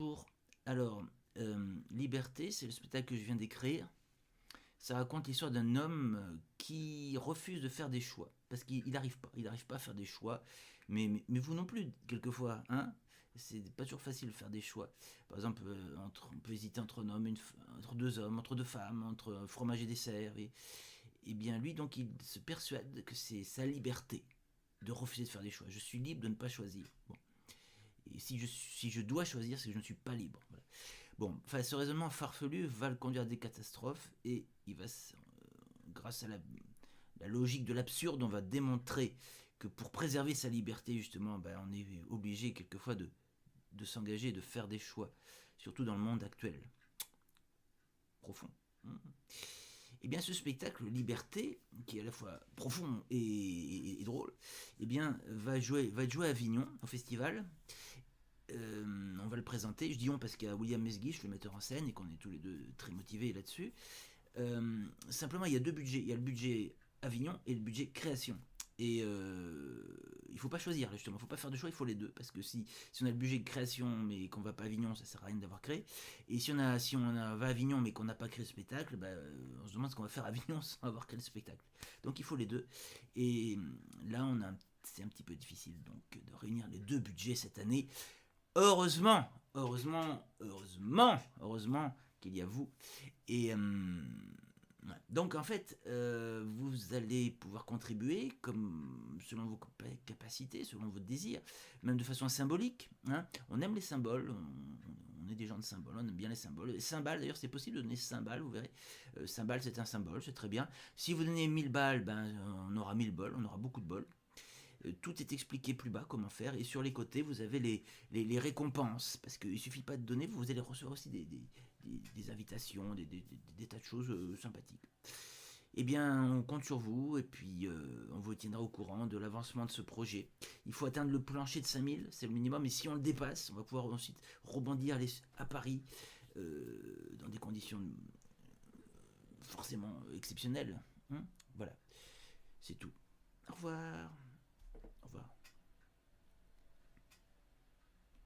Bonjour. Alors, Liberté, c'est le spectacle que je viens d'écrire. Ça raconte l'histoire d'un homme qui refuse de faire des choix. Parce qu'il n'arrive pas à faire des choix. Mais vous non plus, quelquefois, hein. C'est pas toujours facile de faire des choix. Par exemple, on peut hésiter entre un homme, entre deux hommes, entre deux femmes, entre un fromage et dessert. Et bien lui, donc, il se persuade que c'est sa liberté de refuser de faire des choix. Je suis libre de ne pas choisir. Bon. Et si je dois choisir, c'est que je ne suis pas libre. Voilà. Bon, enfin, ce raisonnement farfelu va le conduire à des catastrophes et il va, grâce à la logique de l'absurde, on va démontrer que pour préserver sa liberté, justement, ben, on est obligé quelquefois de s'engager et de faire des choix, surtout dans le monde actuel. Profond. Et bien ce spectacle Liberté, qui est à la fois profond et drôle, eh bien, va être joué à Avignon, au festival. On va le présenter. Je dis on parce qu'il y a William Mesguich, le metteur en scène, et qu'on est tous les deux très motivés là-dessus. Simplement, il y a deux budgets. Il y a le budget Avignon et le budget création. Et il faut pas choisir, justement. Il faut pas faire de choix, il faut les deux. Parce que si on a le budget de création, mais qu'on va pas à Avignon, ça sert à rien d'avoir créé. Et si on va à Avignon, mais qu'on n'a pas créé le spectacle, bah, on se demande ce qu'on va faire à Avignon sans avoir créé le spectacle. Donc il faut les deux. Et là, c'est un petit peu difficile donc de réunir les deux budgets cette année. Heureusement qu'il y a vous. Et donc en fait, vous allez pouvoir contribuer comme selon vos capacités, selon vos désirs, même de façon symbolique. Hein. On aime les symboles, on est des gens de symboles, on aime bien les symboles. Les cymbales, d'ailleurs, c'est possible de donner 5 balles, vous verrez. Cymbales, c'est un symbole, c'est très bien. Si vous donnez 1000 balles, ben, on aura 1000 bols, on aura beaucoup de bols. Tout est expliqué plus bas comment faire, et sur les côtés vous avez les récompenses, parce qu'il ne suffit pas de donner, vous allez recevoir aussi des invitations, des tas de choses sympathiques. Eh bien, on compte sur vous, et puis on vous tiendra au courant de l'avancement de ce projet. Il faut atteindre le plancher de 5000, c'est le minimum, et si on le dépasse, on va pouvoir ensuite rebondir à Paris, dans des conditions forcément exceptionnelles. Voilà, c'est tout. Au revoir.